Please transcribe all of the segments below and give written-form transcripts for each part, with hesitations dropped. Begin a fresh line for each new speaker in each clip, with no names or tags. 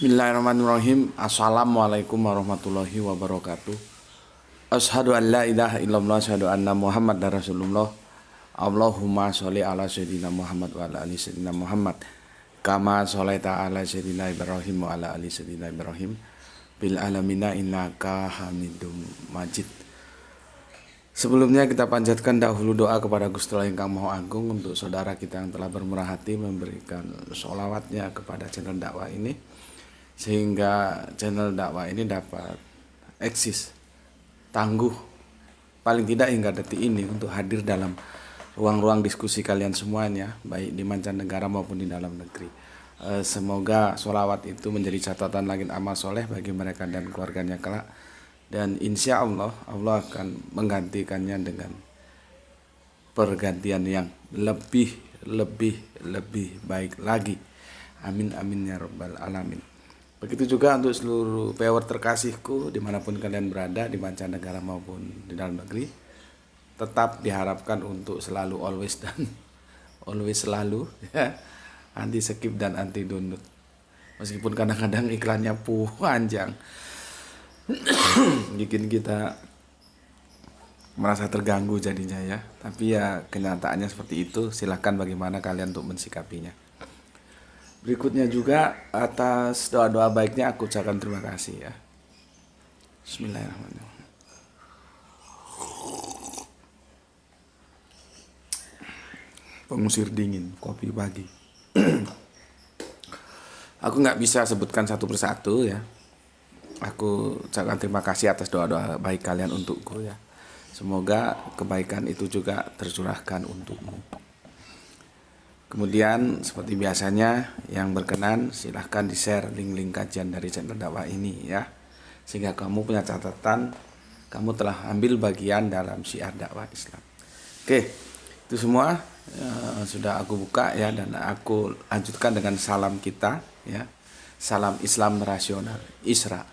Bismillahirrahmanirrahim. Assalamualaikum warahmatullahi wabarakatuh. Asyhadu an la ilaha illallah, asyhadu anna Muhammadar Rasulullah. Allahumma sholli ala sayyidina Muhammad wa ala ali sayyidina Muhammad. Kama sholaita ala sayyidina Ibrahim wa ala ali sayyidina Ibrahim. Bil alamina innaka Hamidum Majid. Sebelumnya kita panjatkan dahulu doa kepada Gusti Allah Ingkang Maha Agung untuk saudara kita yang telah bermurah hati memberikan sholawatnya kepada channel dakwah ini, sehingga channel dakwah ini dapat eksis tangguh paling tidak hingga detik ini untuk hadir dalam ruang-ruang diskusi kalian semuanya, baik di mancanegara maupun di dalam negeri. Semoga sholawat itu menjadi catatan langit amal soleh bagi mereka dan keluarganya kelak, dan insya Allah Allah akan menggantikannya dengan pergantian yang lebih baik lagi. Amin amin ya rabbal alamin. Begitu juga untuk seluruh viewer terkasihku dimanapun kalian berada, di mancanegara maupun di dalam negeri. Tetap diharapkan untuk selalu always dan always selalu ya, anti skip dan anti download. Meskipun kadang-kadang iklannya panjang bikin kita merasa terganggu jadinya ya. Tapi ya kenyataannya seperti itu. Silahkan bagaimana kalian untuk mensikapinya. Berikutnya juga atas doa-doa baiknya aku ucapkan terima kasih ya. Bismillahirrahmanirrahim. Pengusir dingin, kopi pagi. Aku nggak bisa sebutkan satu persatu ya. Aku ucapkan terima kasih atas doa-doa baik kalian untukku ya. Semoga kebaikan itu juga tercurahkan untukmu. Kemudian seperti biasanya yang berkenan silahkan di-share link-link kajian dari channel dakwah ini ya. Sehingga kamu punya catatan kamu telah ambil bagian dalam syiar dakwah Islam. Oke, itu semua sudah aku buka ya, dan aku lanjutkan dengan salam kita ya. Salam Islam rasional, Isra.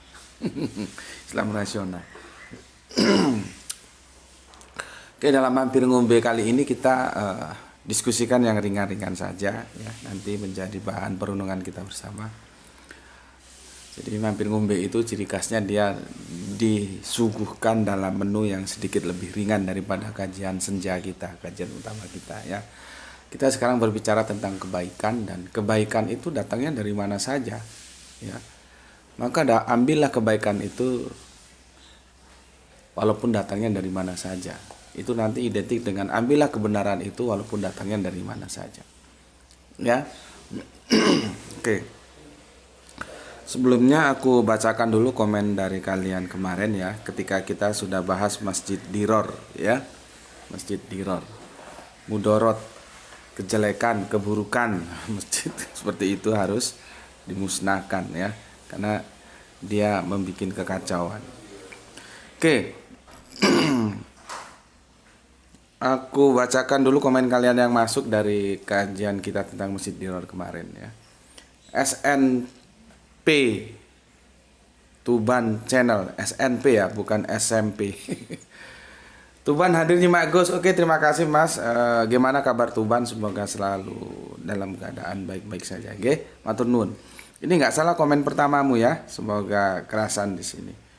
Islam rasional. Oke, dalam mampir ngombe kali ini kita diskusikan yang ringan-ringan saja ya, nanti menjadi bahan perenungan kita bersama. Jadi mampir ngombe itu ciri khasnya dia disuguhkan dalam menu yang sedikit lebih ringan daripada kajian senja kita, kajian utama kita ya. Kita sekarang berbicara tentang kebaikan, dan kebaikan itu datangnya dari mana saja ya. Maka ambillah kebaikan itu walaupun datangnya dari mana saja. Itu nanti identik dengan ambillah kebenaran itu walaupun datangnya dari mana saja ya. Oke. Sebelumnya aku bacakan dulu komen dari kalian kemarin ya, ketika kita sudah bahas Masjid Diror ya. Masjid Diror, mudorot, kejelekan, keburukan masjid seperti itu harus dimusnahkan ya, karena dia membuat kekacauan. Oke. Aku bacakan dulu komen kalian yang masuk dari kajian kita tentang Masjid Diror kemarin ya. SNP Tuban Channel, SNP ya, bukan SMP. Tuban hadir nyimak Gus. Oke, terima kasih Mas. Gimana kabar Tuban? Semoga selalu dalam keadaan baik-baik saja. Oke, matur nuwun. Ini nggak salah komen pertamamu ya. Semoga kerasan di sini.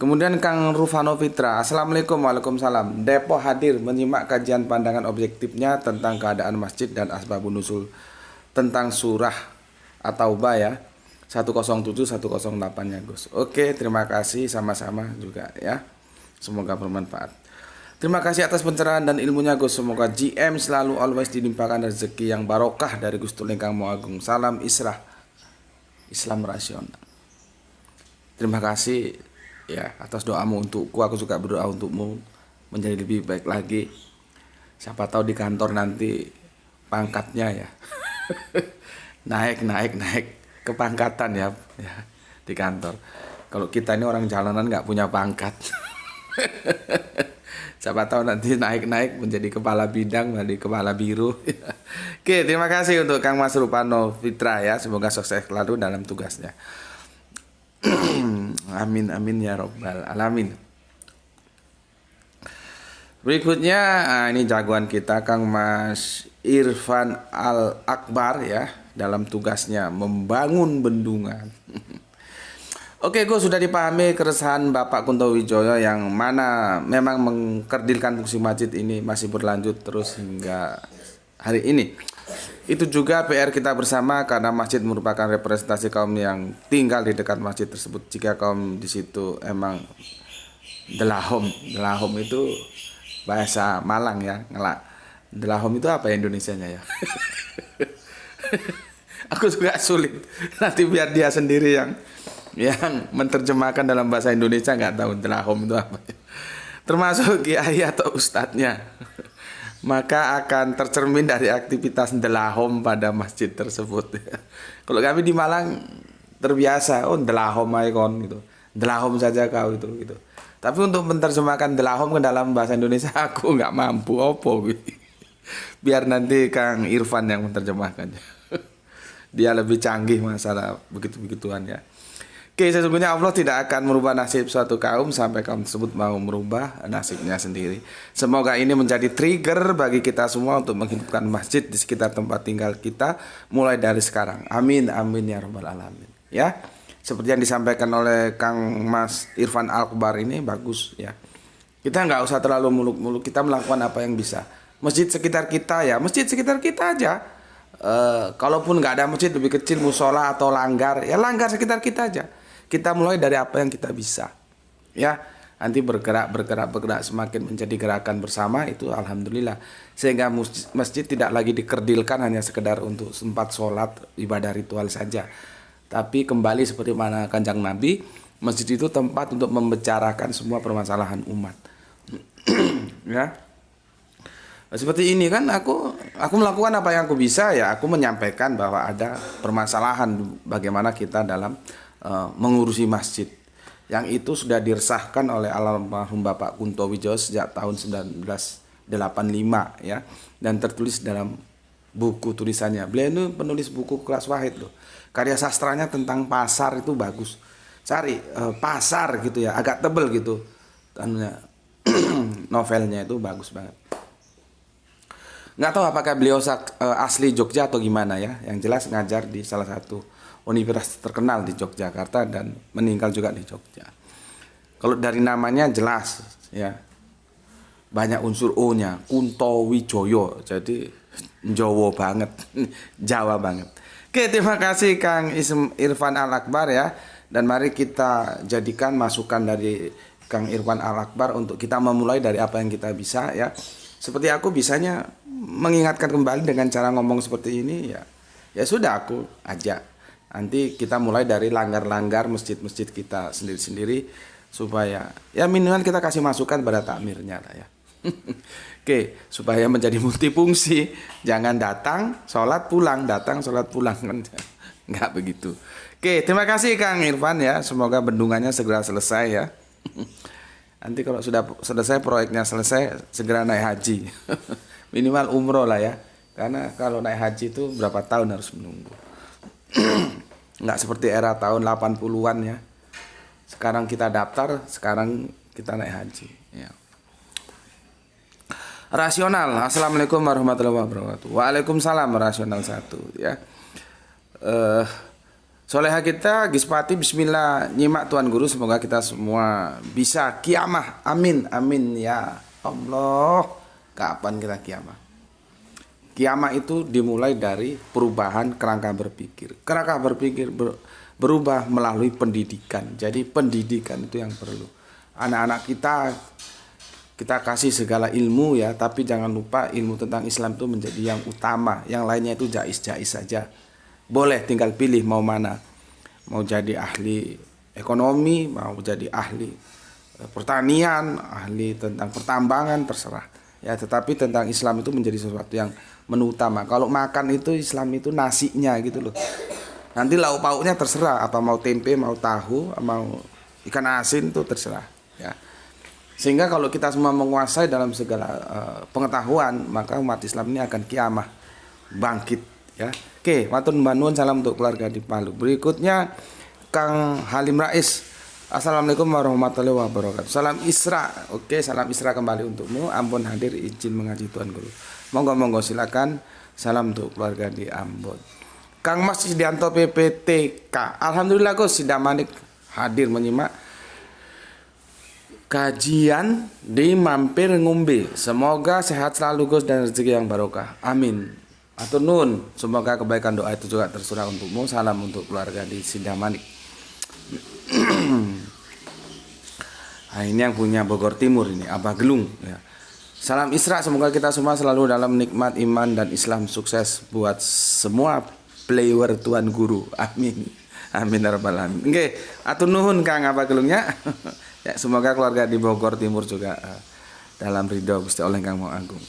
Kemudian Kang Rufano Fitra, Assalamualaikum. Waalaikumsalam. Depok hadir menyimak kajian pandangan objektifnya tentang keadaan masjid dan asbabun nuzul tentang surah At-Taubah ya, 107 108 ya Gus. Oke, terima kasih, sama-sama juga ya. Semoga bermanfaat. Terima kasih atas pencerahan dan ilmunya Gus. Semoga GM selalu always dilimpahkan rezeki yang barokah dari Gusti Allah Ingkang Maha Agung. Salam Isra, Islam rasional. Terima kasih ya atas doamu untukku. Aku juga berdoa untukmu menjadi lebih baik lagi. Siapa tahu di kantor nanti pangkatnya ya naik kepangkatan ya di kantor. Kalau kita ini orang jalanan nggak punya pangkat. Siapa tahu nanti naik menjadi kepala bidang, menjadi kepala biro. Oke, terima kasih untuk Kang Mas Rupano Fitra ya. Semoga sukses selalu dalam tugasnya. Amin amin ya robbal alamin. Berikutnya ini jagoan kita Kang Mas Irfan Al Akbar ya. dalam tugasnya membangun bendungan. Oke, gue sudah dipahami keresahan Bapak Kunto Wijoyo yang mana memang mengkerdilkan fungsi masjid ini masih berlanjut terus hingga hari ini. Itu juga PR kita bersama karena masjid merupakan representasi kaum yang tinggal di dekat masjid tersebut. Jika kaum di situ emang delahom itu bahasa Malang ya, ngelak. Delahom itu apa ya Indonesianya ya? Aku juga sulit. Nanti biar dia sendiri yang menerjemahkan dalam bahasa Indonesia, nggak tahu delahom itu apa. Termasuk kiai atau ustadznya. Maka akan tercermin dari aktivitas delahom pada masjid tersebut. Kalau kami di Malang terbiasa, oh delahom ikon gitu. Delahom saja kau itu gitu. Tapi untuk menerjemahkan delahom ke dalam bahasa Indonesia aku nggak mampu opo gitu. Biar nanti Kang Irfan yang menerjemahkannya. Dia lebih canggih masalah begitu-begituan ya. Oke, sesungguhnya Allah tidak akan merubah nasib suatu kaum sampai kaum tersebut mau merubah nasibnya sendiri. Semoga ini menjadi trigger bagi kita semua untuk menghidupkan masjid di sekitar tempat tinggal kita mulai dari sekarang. Amin, amin ya rabbal alamin. Ya, seperti yang disampaikan oleh Kang Mas Irfan Al-Akbar ini bagus ya. Kita nggak usah terlalu muluk-muluk, kita melakukan apa yang bisa. Masjid sekitar kita ya, masjid sekitar kita aja. Kalaupun nggak ada masjid lebih kecil, musola atau langgar, ya langgar sekitar kita aja. Kita mulai dari apa yang kita bisa, ya. Nanti bergerak, semakin menjadi gerakan bersama itu alhamdulillah. Sehingga masjid tidak lagi dikerdilkan hanya sekedar untuk tempat sholat, ibadah ritual saja. Tapi kembali seperti mana Kanjeng Nabi, masjid itu tempat untuk membicarakan semua permasalahan umat. Ya. Seperti ini kan aku melakukan apa yang aku bisa ya, aku menyampaikan bahwa ada permasalahan bagaimana kita dalam mengurusi masjid yang itu sudah diresahkan oleh almarhum Bapak Kunto Wijoyo sejak tahun 1985 ya, dan tertulis dalam buku tulisannya. Beliau itu penulis buku kelas wahid loh. Karya sastranya tentang pasar itu bagus. Cari pasar gitu ya, agak tebel gitu. Novelnya itu bagus banget. Nggak tahu apakah beliau asli Jogja atau gimana ya. Yang jelas ngajar di salah satu universitas terkenal di Yogyakarta dan meninggal juga di Jogja. Kalau dari namanya jelas ya, banyak unsur O-nya, Kunto Wijoyo, jadi Jawa banget, Jawa banget. Oke, terima kasih Kang Irfan Al-Akbar ya, dan mari kita jadikan masukan dari Kang Irfan Al-Akbar untuk kita memulai dari apa yang kita bisa ya. Seperti aku bisanya mengingatkan kembali dengan cara ngomong seperti ini ya. Ya sudah aku ajak. Nanti kita mulai dari langgar-langgar masjid-masjid kita sendiri-sendiri supaya ya minimal kita kasih masukan pada takmirnya lah ya. Oke, supaya menjadi multifungsi. Jangan datang, sholat pulang, datang, sholat pulang kan. Nggak begitu. Oke, terima kasih Kang Irfan ya. Semoga bendungannya segera selesai ya. Nanti kalau sudah selesai proyeknya selesai, segera naik haji. Minimal umroh lah ya. Karena kalau naik haji itu berapa tahun harus menunggu. Nggak seperti era tahun 80-an ya. Sekarang kita daftar, sekarang kita naik haji ya. Rasional. Assalamualaikum warahmatullahi wabarakatuh. Waalaikumsalam rasional 1 ya. Soleha kita Gispati bismillah, nyimak Tuan Guru, semoga kita semua bisa kiamah. Amin amin ya Allah. Kapan kita kiamah? Kiamah itu dimulai dari perubahan kerangka berpikir. Kerangka berpikir berubah melalui pendidikan. Jadi pendidikan itu yang perlu. Anak-anak kita kasih segala ilmu ya, tapi jangan lupa ilmu tentang Islam itu menjadi yang utama. Yang lainnya itu jais-jais saja. Boleh tinggal pilih mau mana. Mau jadi ahli ekonomi, mau jadi ahli pertanian, ahli tentang pertambangan, terserah. Ya, tetapi tentang Islam itu menjadi sesuatu yang menu utama. Kalau makan itu Islam itu nasinya gitu loh. Nanti lauk pauknya terserah, apa mau tempe, mau tahu, mau ikan asin itu terserah ya. Sehingga kalau kita semua menguasai dalam segala pengetahuan, maka umat Islam ini akan kiamah, bangkit ya. Oke, matur nuwun, salam untuk keluarga di Palu. Berikutnya Kang Halim Rais. Assalamualaikum warahmatullahi wabarakatuh. Salam Isra. Oke, salam Isra kembali untukmu. Ambon hadir izin mengaji Tuan Guru. Monggo silakan. Salam untuk keluarga di Ambon. Kang Mas Isdianto PPTK. Alhamdulillah Gus Sidamanik hadir menyimak kajian di Mampir Ngumbi. Semoga sehat selalu Gus dan rezeki yang barokah. Amin. Atur nun. Semoga kebaikan doa itu juga tersurah untukmu. Salam untuk keluarga di Sidamanik. Nah, ini yang punya Bogor Timur ini, Abah Gelung ya. Salam Isra, semoga kita semua selalu dalam nikmat iman dan Islam. Sukses buat semua player Tuan Guru. Amin. Amin ya rabbal alamin. Nggih, atur nuhun Kang Abah Gelungnya. Ya, semoga keluarga di Bogor Timur juga dalam ridho Gusti Allah Kang Maha Agung.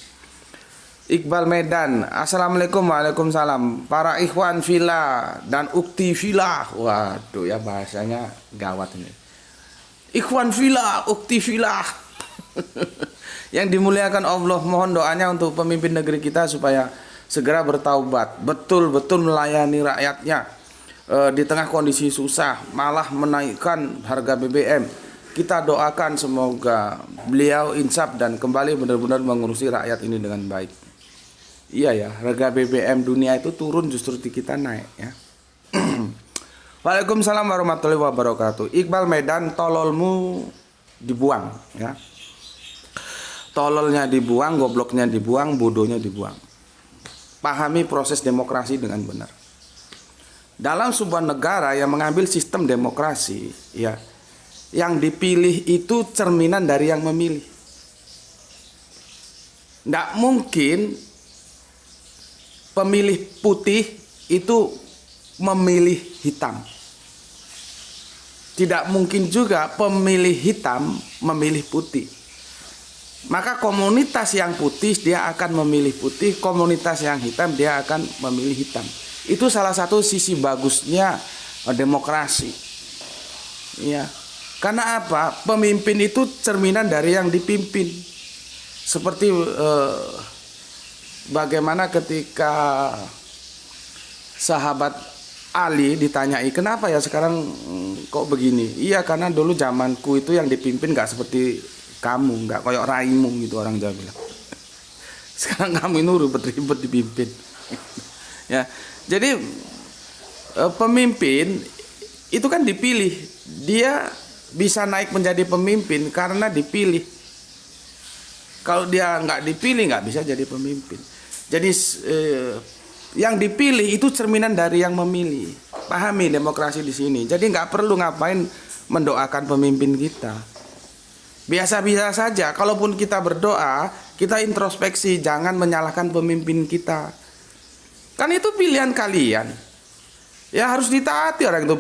Iqbal Medan, Assalamualaikum. Waalaikumsalam. Para ikhwan villa dan ukti villa. Waduh ya, bahasanya gawat ini. Ikhwan villa, ukti villa. Yang dimuliakan Allah, mohon doanya untuk pemimpin negeri kita supaya segera bertaubat, betul-betul melayani rakyatnya di tengah kondisi susah, malah menaikkan harga BBM. Kita doakan semoga beliau insaf dan kembali benar-benar mengurusi rakyat ini dengan baik. Iya ya, harga BBM dunia itu turun, justru di kita naik ya. Waalaikumsalam warahmatullahi wabarakatuh. Iqbal Medan, tololmu dibuang ya. Tololnya dibuang, gobloknya dibuang, bodohnya dibuang. Pahami proses demokrasi dengan benar. Dalam sebuah negara yang mengambil sistem demokrasi, ya, yang dipilih itu cerminan dari yang memilih. Tidak mungkin pemilih putih itu memilih hitam. Tidak mungkin juga pemilih hitam memilih putih. Maka komunitas yang putih dia akan memilih putih, komunitas yang hitam dia akan memilih hitam. Itu salah satu sisi bagusnya demokrasi. Ya. Karena apa? Pemimpin itu cerminan dari yang dipimpin. Seperti bagaimana ketika sahabat Ali ditanyai, kenapa ya sekarang kok begini? Iya, karena dulu zamanku itu yang dipimpin gak seperti kamu, nggak koyok raimu gitu orang Jawa bilang. Sekarang kamu ini ribet-ribet dipimpin. Ya, jadi pemimpin itu kan dipilih. Dia bisa naik menjadi pemimpin karena dipilih. Kalau dia nggak dipilih nggak bisa jadi pemimpin. Jadi yang dipilih itu cerminan dari yang memilih. Pahami demokrasi di sini. Jadi nggak perlu ngapain mendoakan pemimpin kita. Biasa-biasa saja, kalaupun kita berdoa, kita introspeksi, jangan menyalahkan pemimpin kita. Kan itu pilihan kalian. Ya harus ditaati orang itu.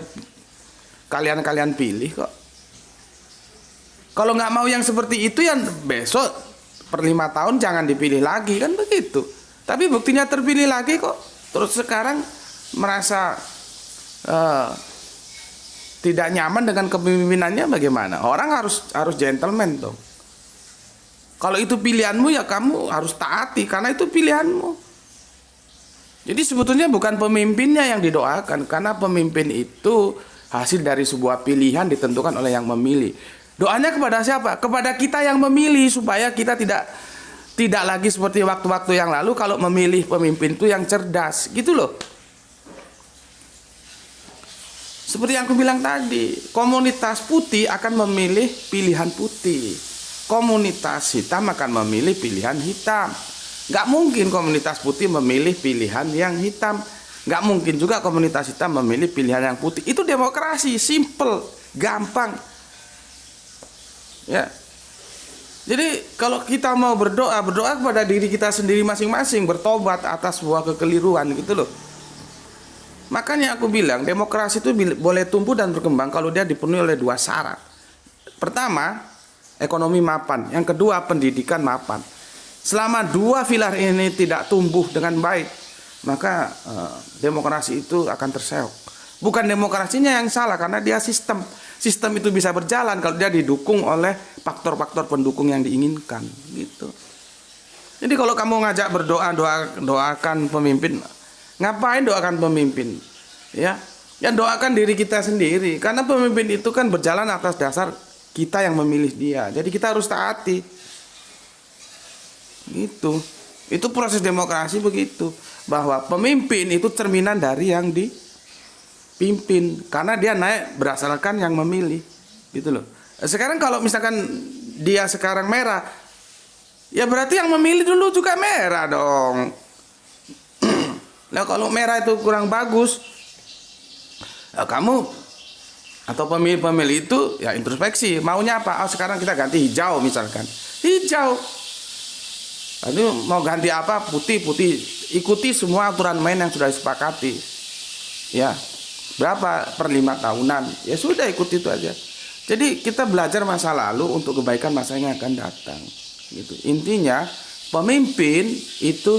Kalian pilih kok. Kalau nggak mau yang seperti itu, ya besok per 5 tahun jangan dipilih lagi, kan begitu. Tapi buktinya terpilih lagi kok. Terus sekarang merasa tidak nyaman dengan kepemimpinannya, bagaimana? Orang harus gentleman dong. Kalau itu pilihanmu ya kamu harus taati karena itu pilihanmu. Jadi sebetulnya bukan pemimpinnya yang didoakan, karena pemimpin itu hasil dari sebuah pilihan ditentukan oleh yang memilih. Doanya kepada siapa? Kepada kita yang memilih, supaya kita tidak lagi seperti waktu-waktu yang lalu kalau memilih pemimpin itu yang cerdas, gitu loh. Seperti yang aku bilang tadi, komunitas putih akan memilih pilihan putih. Komunitas hitam akan memilih pilihan hitam. Gak mungkin komunitas putih memilih pilihan yang hitam. Gak mungkin juga komunitas hitam memilih pilihan yang putih. Itu demokrasi, simple, gampang. Ya. Jadi kalau kita mau berdoa kepada diri kita sendiri masing-masing, bertobat atas sebuah kekeliruan gitu loh. Makanya aku bilang demokrasi itu boleh tumbuh dan berkembang kalau dia dipenuhi oleh 2 syarat. Pertama, ekonomi mapan. Yang kedua, pendidikan mapan. Selama 2 pilar ini tidak tumbuh dengan baik, maka demokrasi itu akan terseok. Bukan demokrasinya yang salah, karena dia sistem. Sistem itu bisa berjalan kalau dia didukung oleh faktor-faktor pendukung yang diinginkan, gitu. Jadi kalau kamu ngajak berdoa, doakan pemimpin. Ngapain doakan pemimpin? Ya doakan diri kita sendiri. Karena pemimpin itu kan berjalan atas dasar kita yang memilih dia. Jadi kita harus taati. Gitu. Itu proses demokrasi begitu, bahwa pemimpin itu cerminan dari yang dipimpin, karena dia naik berdasarkan yang memilih, gitu loh. Sekarang kalau misalkan dia sekarang merah, ya berarti yang memilih dulu juga merah dong. Nah kalau merah itu kurang bagus, ya kamu atau pemilih itu ya introspeksi, maunya apa? Oh, sekarang kita ganti hijau misalkan, hijau. Lalu mau ganti apa? Putih. Ikuti semua aturan main yang sudah disepakati. Ya, berapa per 5 tahunan? Ya sudah, ikuti itu aja. Jadi kita belajar masa lalu untuk kebaikan masa yang akan datang. Gitu. Intinya pemimpin itu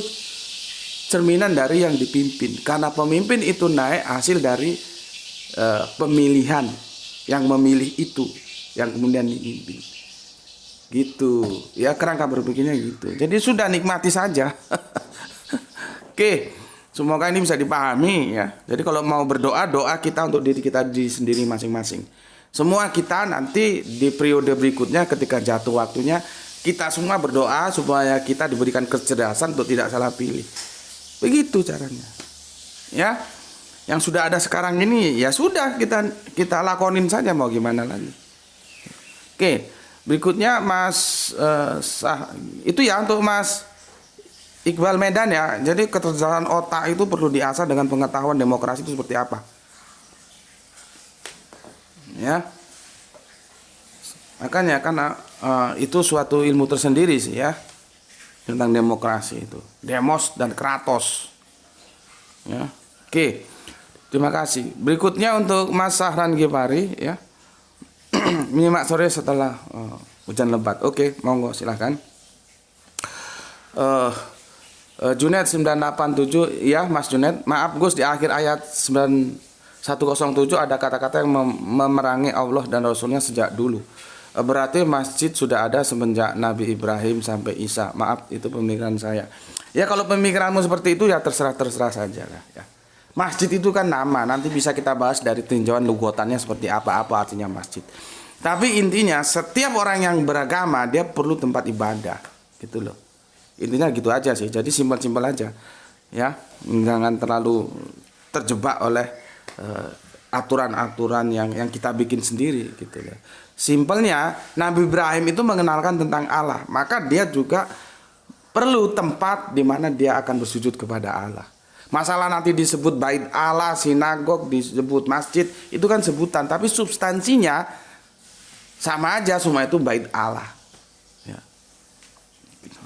cerminan dari yang dipimpin. Karena pemimpin itu naik hasil dari pemilihan yang memilih itu, yang kemudian dipimpin. Gitu ya, kerangka berpikirnya gitu. Jadi sudah, nikmati saja. Oke, semoga ini bisa dipahami ya. Jadi kalau mau berdoa, doa kita untuk diri kita sendiri masing-masing. Semua kita nanti di periode berikutnya ketika jatuh waktunya, kita semua berdoa supaya kita diberikan kecerdasan untuk tidak salah pilih. Begitu caranya. Ya. Yang sudah ada sekarang ini ya sudah, kita lakonin saja, mau gimana lagi. Oke. Berikutnya Mas itu ya untuk Mas Iqbal Medan ya. Jadi kecerdasan otak itu perlu diasah dengan pengetahuan demokrasi itu seperti apa. Ya. Makanya karena itu suatu ilmu tersendiri sih ya, tentang demokrasi itu. Demos dan kratos. Ya. Oke. Terima kasih. Berikutnya untuk Mas Sahran Gifari ya. Menyimak sore setelah hujan lebat. Oke, monggo silahkan. Junet 987 ya Mas Junet. Maaf Gus, di akhir ayat 9107 ada kata-kata yang memerangi Allah dan Rasulnya sejak dulu. Berarti masjid sudah ada semenjak Nabi Ibrahim sampai Isa. Maaf, itu pemikiran saya. Ya kalau pemikiranmu seperti itu ya terserah saja lah ya. Masjid itu kan nama, nanti bisa kita bahas dari tinjauan lugotannya seperti apa artinya masjid. Tapi intinya setiap orang yang beragama dia perlu tempat ibadah, gitu loh. Intinya gitu aja sih. Jadi simpel-simpel aja, ya. Jangan terlalu terjebak oleh aturan-aturan yang kita bikin sendiri, gitu loh. Simpelnya Nabi Ibrahim itu mengenalkan tentang Allah, maka dia juga perlu tempat di mana dia akan bersujud kepada Allah. Masalah nanti disebut bait Allah, sinagog, disebut masjid, itu kan sebutan, tapi substansinya sama aja, semua itu bait Allah. Ya.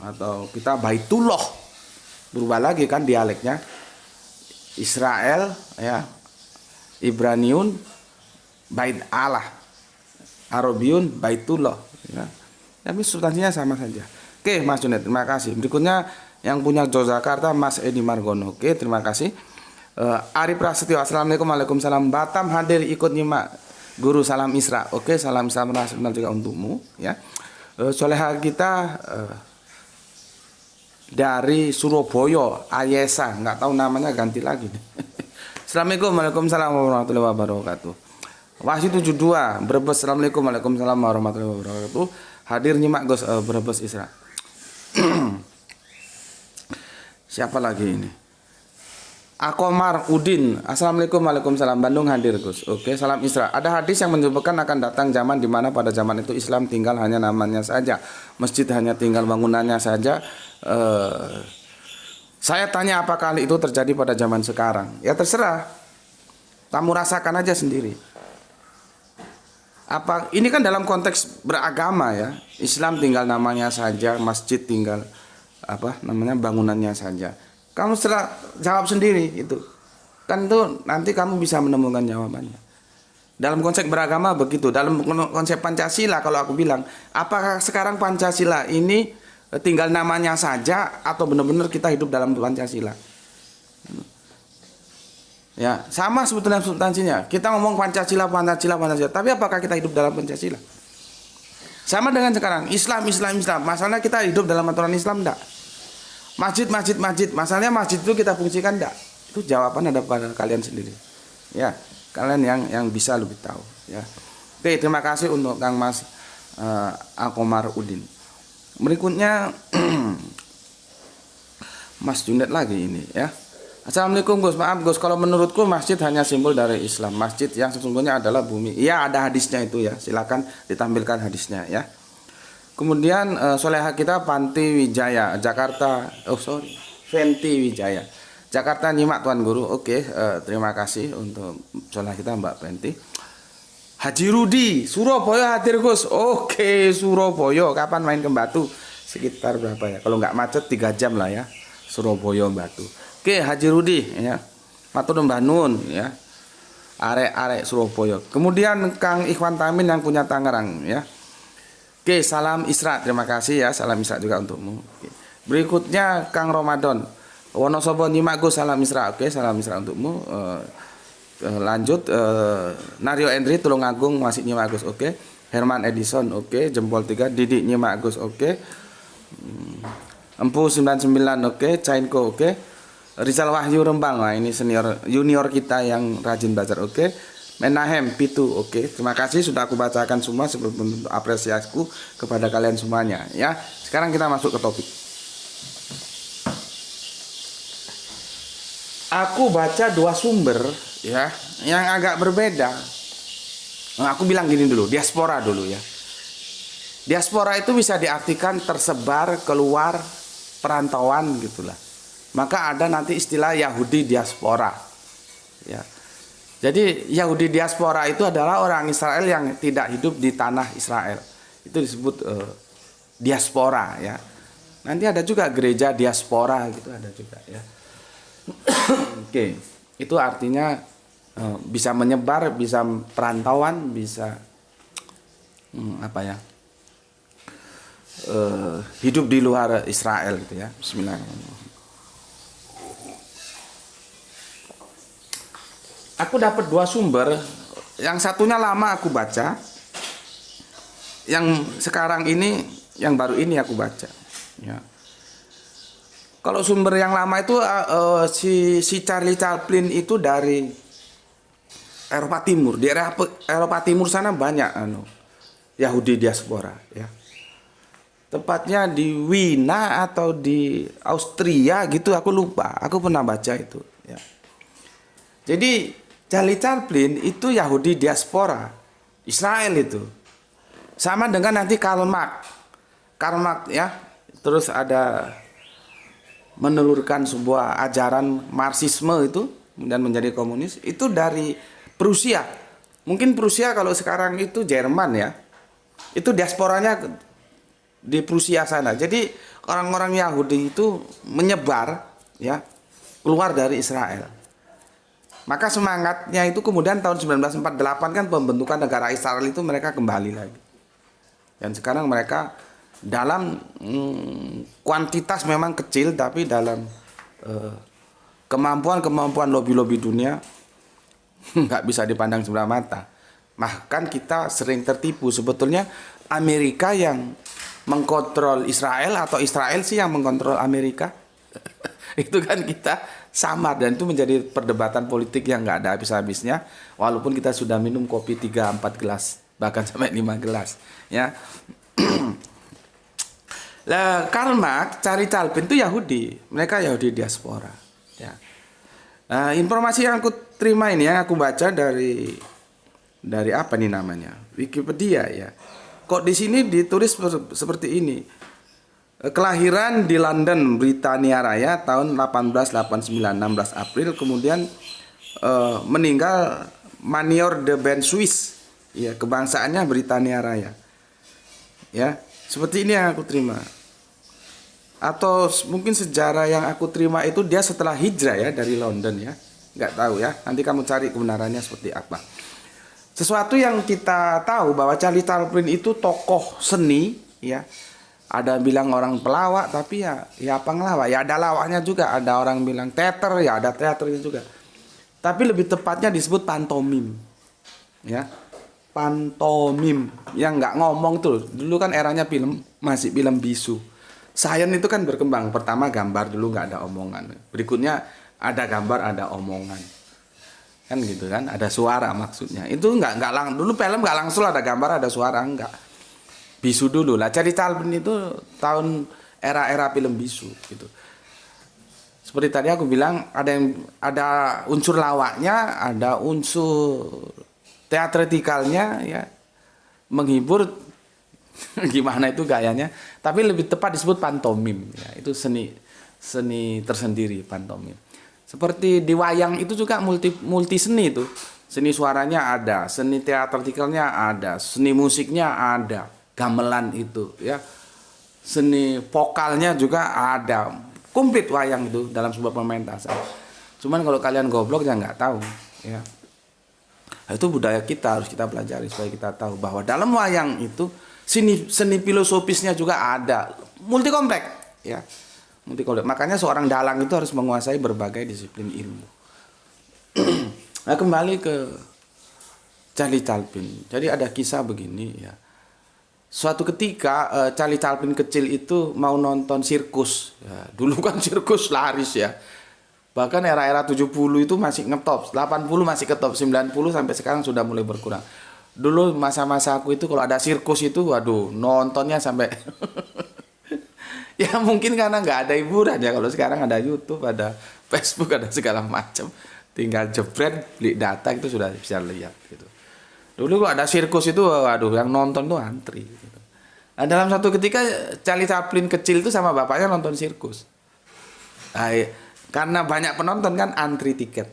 Atau kita baitullah, berubah lagi kan dialeknya. Israel, ya, Ibraniun, bait Allah, Arabiun, baitullah. Ya. Tapi substansinya sama saja. Oke, Mas Junet, terima kasih. Berikutnya yang punya Yogyakarta, Mas Edi Margono. Oke, terima kasih. Ari Prasetyo, assalamualaikum. Waalaikumsalam. Batam hadir ikut nyimak guru salam Isra. Oke, salam Isra nasional juga untukmu ya. Soleha kita dari Surabaya, Ayesa, nggak tahu namanya, ganti lagi. Assalamualaikum. Waalaikumsalam warahmatullahi wabarakatuh. Wahyu 72 Brebes. Assalamualaikum. Waalaikumsalam warahmatullahi wabarakatuh. Hadir nyimak Gus Brebes Isra. Siapa lagi ini? Akomar Udin. Assalamualaikum. Waalaikumsalam. Bandung hadir Gus. Oke, salam Isra. Ada hadis yang menyebutkan akan datang zaman di mana pada zaman itu Islam tinggal hanya namanya saja, masjid hanya tinggal bangunannya saja. Saya tanya apakah itu terjadi pada zaman sekarang? Ya terserah. Kamu rasakan aja sendiri. Apa ini kan dalam konteks beragama ya. Islam tinggal namanya saja, masjid tinggal bangunannya saja. Kamu setelah jawab sendiri itu. Kan itu nanti kamu bisa menemukan jawabannya. Dalam konsep beragama begitu. Dalam konsep Pancasila kalau aku bilang, apakah sekarang Pancasila ini tinggal namanya saja atau benar-benar kita hidup dalam Pancasila? Ya, sama sebetulnya substansinya. Kita ngomong Pancasila, tapi apakah kita hidup dalam Pancasila? Sama dengan sekarang, Islam. Masalahnya kita hidup dalam aturan Islam enggak? Masjid. Masalahnya masjid itu kita fungsikan enggak? Itu jawaban ada pada kalian sendiri. Ya, kalian yang bisa lebih tahu. Ya. Oke, terima kasih untuk Kang Mas Akomar Udin. Berikutnya Mas Junet lagi ini ya. Assalamualaikum Gus, maaf Gus, kalau menurutku masjid hanya simbol dari Islam. Masjid yang sesungguhnya adalah bumi. Iya, ada hadisnya itu ya. Silakan ditampilkan hadisnya ya. Kemudian soleha kita Panti Wijaya, Jakarta. Fenti Wijaya, Jakarta, nyimak Tuan Guru. Oke, terima kasih untuk soleha kita Mbak Fenti. Haji Rudi, Surabaya hadir Gus. Oke, Surabaya. Kapan main ke Batu? Sekitar berapa ya? Kalau nggak macet 3 jam lah ya. Surabaya Batu. Oke, Haji Rudi ya. Matur Mbah Nun ya. Arek-arek Surabaya. Kemudian Kang Ikhwan Tamin yang punya Tangerang ya. Oke, salam Isra. Terima kasih ya. Salam Isra juga untukmu. Oke. Berikutnya Kang Ramadan. Wonosobo nyimak Gus, salam Isra. Oke, salam Isra untukmu. Lanjut Nario Endri Tulungagung masih nyimak Gus. Oke. Herman Edison. Oke, jempol 3. Didik nyimak Gus. Oke. Empu 99. Oke. Cainko. Oke. Rizal Wahyu Rembang, nah ini junior kita yang rajin belajar. Oke. Menahem Pitu. Oke. Terima kasih sudah aku bacakan semua sebagai bentuk apresiasiku kepada kalian semuanya ya. Sekarang kita masuk ke topik. Aku baca 2 sumber ya yang agak berbeda. Nah, aku bilang gini dulu, diaspora dulu ya. Diaspora itu bisa diartikan tersebar, keluar, perantauan gitulah. Maka ada nanti istilah Yahudi diaspora ya. Jadi Yahudi diaspora itu adalah orang Israel yang tidak hidup di tanah Israel. Itu disebut diaspora ya. Nanti ada juga gereja diaspora gitu, ada juga ya. Oke, itu artinya bisa menyebar, bisa perantauan, bisa hidup di luar Israel gitu ya. Bismillahirrahmanirrahim. Aku dapat 2 sumber, yang satunya lama aku baca, yang sekarang ini, yang baru ini aku baca. Ya. Kalau sumber yang lama itu si Charlie Chaplin itu dari Eropa Timur. Di Eropa Timur sana banyak Yahudi diaspora. Ya. Tepatnya di Wina atau di Austria gitu, aku lupa. Aku pernah baca itu. Ya. Jadi Charlie Chaplin itu Yahudi diaspora Israel itu. Sama dengan nanti Karl Marx ya. Terus ada menelurkan sebuah ajaran Marxisme itu dan menjadi komunis itu dari Prusia. Mungkin Prusia kalau sekarang itu Jerman ya. Itu diasporanya di Prusia sana. Jadi orang-orang Yahudi itu menyebar ya keluar dari Israel. Maka semangatnya itu kemudian tahun 1948 kan pembentukan negara Israel itu mereka kembali lagi. Dan sekarang mereka dalam kuantitas memang kecil, tapi dalam kemampuan lobby-lobby dunia nggak bisa dipandang sebelah mata. Bahkan kita sering tertipu sebetulnya Amerika yang mengkontrol Israel atau Israel sih yang mengkontrol Amerika. Itu kan kita samar, dan itu menjadi perdebatan politik yang nggak ada habis-habisnya walaupun kita sudah minum kopi 3-4 gelas bahkan sampai 5 gelas ya. Lah Karl Marx, Charlie Chaplin itu Yahudi, mereka Yahudi diaspora ya. Nah, informasi yang aku terima ini yang aku baca dari apa nih namanya, Wikipedia ya. Kok di sini ditulis seperti ini. Kelahiran di London, Britania Raya tahun 1889, 16 April. Kemudian meninggal Manior de Ben Swiss. Ya, kebangsaannya Britania Raya. Ya, seperti ini yang aku terima. Atau mungkin sejarah yang aku terima itu dia setelah hijrah ya dari London ya. Nggak tahu ya. Nanti kamu cari kebenarannya seperti apa. Sesuatu yang kita tahu bahwa Charlie Chaplin itu tokoh seni ya. Ada bilang orang pelawak, tapi ya apa ngelawak? Ya ada lawaknya juga. Ada orang bilang teater, ya ada teaternya juga. Tapi lebih tepatnya disebut pantomim. Ya, pantomim yang nggak ngomong tuh. Dulu kan eranya film, masih film bisu. Sains itu kan berkembang. Pertama gambar dulu nggak ada omongan. Berikutnya ada gambar, ada omongan. Kan gitu kan? Ada suara maksudnya. Itu nggak dulu film nggak langsung ada gambar, ada suara enggak. Bisu dulu lah. Charlie Chaplin itu tahun era-era film bisu gitu. Seperti tadi aku bilang ada unsur lawaknya, ada unsur teatritikalnya ya, menghibur gimana itu gayanya, tapi lebih tepat disebut pantomim ya, itu seni tersendiri pantomim. Seperti di wayang itu juga multi seni itu. Seni suaranya ada, seni teatritikalnya ada, seni musiknya ada, gamelan itu ya. Seni vokalnya juga ada. Komplit wayang itu dalam sebuah pementasan. Cuman kalau kalian goblok ya nggak tahu ya. Nah, itu budaya kita, harus kita pelajari supaya kita tahu bahwa dalam wayang itu seni filosofisnya juga ada, multi kompleks ya. Multi kompleks. Makanya seorang dalang itu harus menguasai berbagai disiplin ilmu. Nah, kembali ke Charlie Chaplin. Jadi ada kisah begini ya. Suatu ketika Charlie Chaplin kecil itu mau nonton sirkus. Ya, dulu kan sirkus laris ya. Bahkan era-era 70 itu masih ngetop, 80 masih ketop, 90 sampai sekarang sudah mulai berkurang. Dulu masa-masa aku itu kalau ada sirkus itu, waduh, nontonnya sampai ya mungkin karena nggak ada hiburan ya. Kalau sekarang ada YouTube, ada Facebook, ada segala macam. Tinggal jebret, beli data itu sudah bisa lihat gitu. Dulu kalau ada sirkus itu, waduh, yang nonton tuh antri. Gitu. Nah, dalam satu ketika Charlie Chaplin kecil itu sama bapaknya nonton sirkus. Nah, karena banyak penonton kan antri tiket,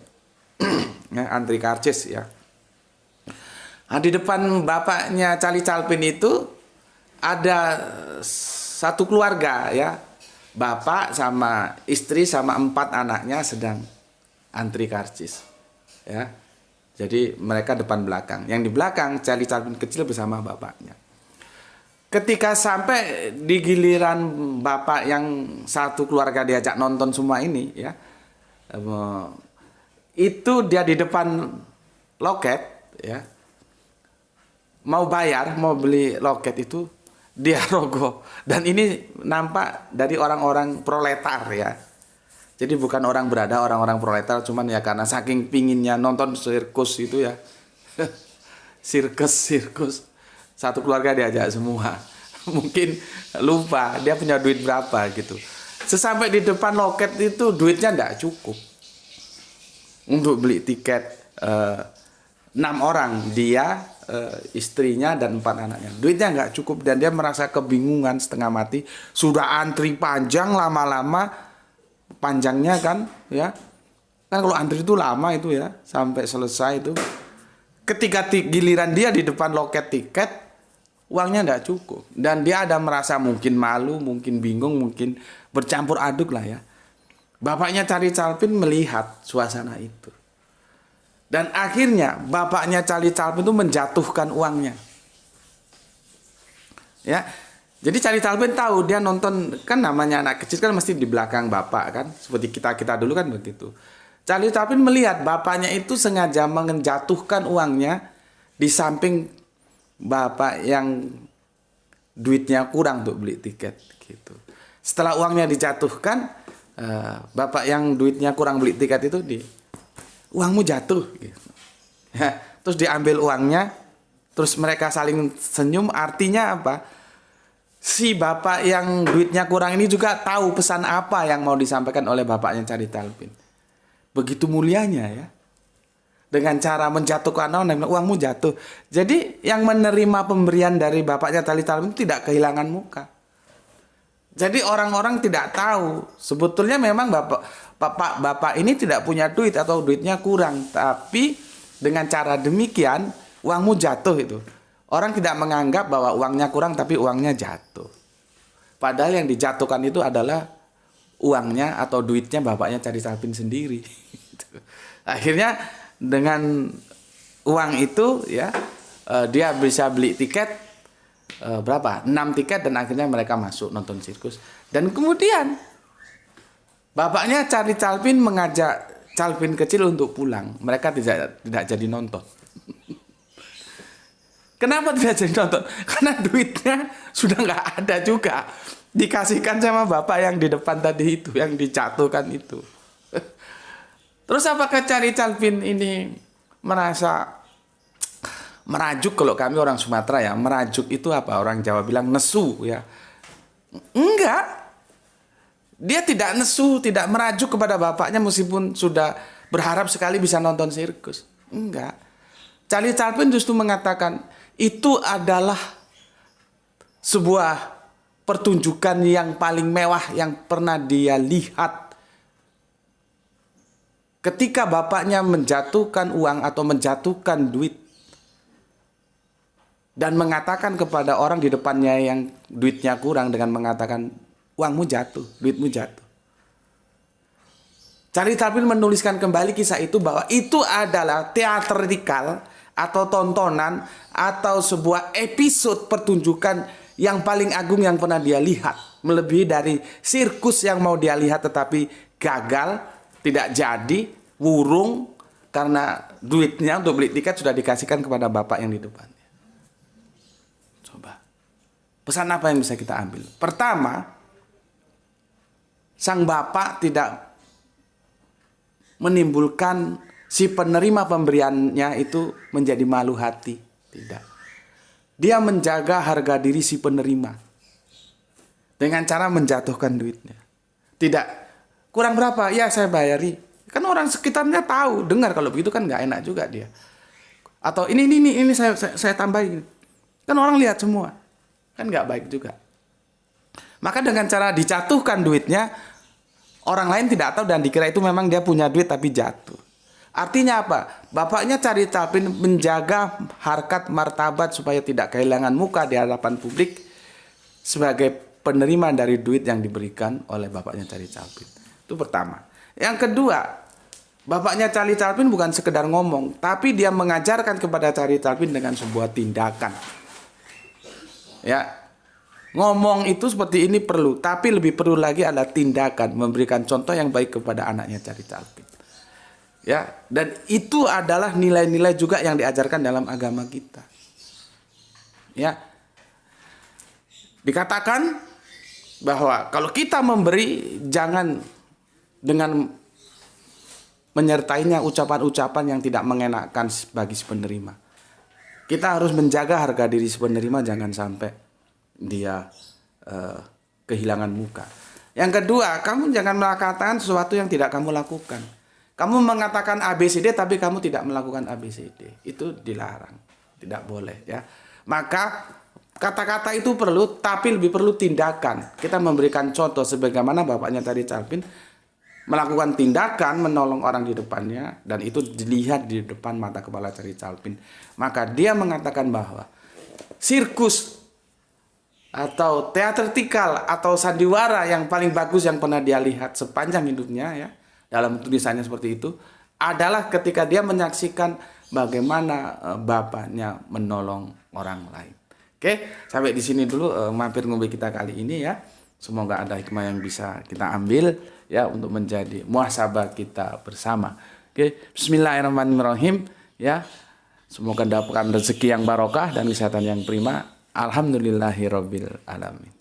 ya, antri karcis ya. Nah, di depan bapaknya Charlie Chaplin itu ada satu keluarga ya, bapak sama istri sama 4 anaknya sedang antri karcis, ya. Jadi mereka depan belakang. Yang di belakang Charlie Chaplin kecil bersama bapaknya. Ketika sampai di giliran bapak yang satu keluarga diajak nonton semua ini ya, itu dia di depan loket ya, mau bayar, mau beli loket itu dia rogoh. Dan ini nampak dari orang-orang proletar ya. Jadi bukan orang berada, orang-orang proletar, cuman ya karena saking pinginnya nonton sirkus itu ya. Sirkus. Satu keluarga diajak semua. Mungkin lupa dia punya duit berapa gitu. Sesampai di depan loket itu duitnya enggak cukup untuk beli tiket 6 orang, dia, istrinya dan 4 anaknya. Duitnya enggak cukup dan dia merasa kebingungan setengah mati. Sudah antri panjang lama-lama, panjangnya kan ya. Kan kalau antri itu lama itu ya, sampai selesai itu. Ketika giliran dia di depan loket tiket, uangnya enggak cukup. Dan dia ada merasa mungkin malu, mungkin bingung, mungkin bercampur aduk lah ya. Bapaknya Charlie Chaplin melihat suasana itu. Dan akhirnya bapaknya Charlie Chaplin itu menjatuhkan uangnya. Ya. Jadi Charlie Chaplin tahu, dia nonton, kan namanya anak kecil kan mesti di belakang bapak kan. Seperti kita dulu kan begitu. Charlie Chaplin melihat bapaknya itu sengaja menjatuhkan uangnya di samping bapak yang duitnya kurang untuk beli tiket gitu. Setelah uangnya dijatuhkan, bapak yang duitnya kurang beli tiket itu uangmu jatuh gitu. Terus diambil uangnya, terus mereka saling senyum. Artinya apa? Si bapak yang duitnya kurang ini juga tahu pesan apa yang mau disampaikan oleh bapaknya Charlie Chaplin. Begitu mulianya ya. Dengan cara menjatuhkan uangmu jatuh. Jadi yang menerima pemberian dari bapaknya Charlie Chaplin itu tidak kehilangan muka. Jadi orang-orang tidak tahu sebetulnya memang bapak ini tidak punya duit atau duitnya kurang, tapi dengan cara demikian uangmu jatuh itu. Orang tidak menganggap bahwa uangnya kurang tapi uangnya jatuh. Padahal yang dijatuhkan itu adalah uangnya atau duitnya bapaknya Charlie Chaplin sendiri. Akhirnya dengan uang itu ya, dia bisa beli tiket berapa? 6 tiket dan akhirnya mereka masuk nonton sirkus. Dan kemudian bapaknya Charlie Chaplin mengajak Chaplin kecil untuk pulang. Mereka tidak jadi nonton. Kenapa tidak jadi nonton? Karena duitnya sudah nggak ada juga. Dikasihkan sama bapak yang di depan tadi itu, yang dijatuhkan itu. Terus apakah Charlie Chaplin ini merasa merajuk? Kalau kami orang Sumatera ya, merajuk itu apa? Orang Jawa bilang nesu ya. Enggak. Dia tidak nesu, tidak merajuk kepada bapaknya meskipun sudah berharap sekali bisa nonton sirkus. Enggak. Charlie Chaplin justru mengatakan itu adalah sebuah pertunjukan yang paling mewah yang pernah dia lihat. Ketika bapaknya menjatuhkan uang atau menjatuhkan duit dan mengatakan kepada orang di depannya yang duitnya kurang dengan mengatakan uangmu jatuh, duitmu jatuh. Charlie Chaplin menuliskan kembali kisah itu bahwa itu adalah teatrikal atau tontonan atau sebuah episode pertunjukan yang paling agung yang pernah dia lihat. Melebihi dari sirkus yang mau dia lihat tetapi gagal. Tidak jadi, wurung, karena duitnya untuk beli tiket sudah dikasihkan kepada bapak yang di depannya. Coba. Pesan apa yang bisa kita ambil? Pertama, sang bapak tidak menimbulkan si penerima pemberiannya itu menjadi malu hati. Tidak. Dia menjaga harga diri si penerima dengan cara menjatuhkan duitnya. Tidak. Kurang berapa? Ya saya bayari. Kan orang sekitarnya tahu, dengar kalau begitu kan nggak enak juga dia. Atau ini saya tambahin. Kan orang lihat semua. Kan nggak baik juga. Maka dengan cara dijatuhkan duitnya, orang lain tidak tahu dan dikira itu memang dia punya duit tapi jatuh. Artinya apa? Bapaknya Charlie Chaplin menjaga harkat martabat supaya tidak kehilangan muka di hadapan publik sebagai penerima dari duit yang diberikan oleh bapaknya Charlie Chaplin. Itu pertama. Yang kedua, bapaknya Charlie Chaplin bukan sekedar ngomong, tapi dia mengajarkan kepada Charlie Chaplin dengan sebuah tindakan. Ya, ngomong itu seperti ini perlu, tapi lebih perlu lagi adalah tindakan, memberikan contoh yang baik kepada anaknya Charlie Chaplin. Ya, dan itu adalah nilai-nilai juga yang diajarkan dalam agama kita. Ya, dikatakan bahwa kalau kita memberi jangan dengan menyertainya ucapan-ucapan yang tidak mengenakan bagi si penerima. Kita harus menjaga harga diri si penerima jangan sampai dia kehilangan muka. Yang kedua, kamu jangan melakukan sesuatu yang tidak kamu lakukan. Kamu mengatakan ABCD tapi kamu tidak melakukan ABCD. Itu dilarang. Tidak boleh ya. Maka kata-kata itu perlu, tapi lebih perlu tindakan. Kita memberikan contoh sebagaimana bapaknya Charlie Chaplin melakukan tindakan menolong orang di depannya dan itu dilihat di depan mata kepala Charlie Chaplin. Maka dia mengatakan bahwa sirkus atau teatrikal atau sandiwara yang paling bagus yang pernah dia lihat sepanjang hidupnya ya, dalam tulisannya seperti itu adalah ketika dia menyaksikan bagaimana bapaknya menolong orang lain. Oke, sampai di sini dulu mampir ngombe kita kali ini ya. Semoga ada hikmah yang bisa kita ambil ya untuk menjadi muhasabah kita bersama. Oke, bismillahirrahmanirrahim ya. Semoga dapatkan rezeki yang barokah dan kesehatan yang prima. Alhamdulillahirabbil alamin.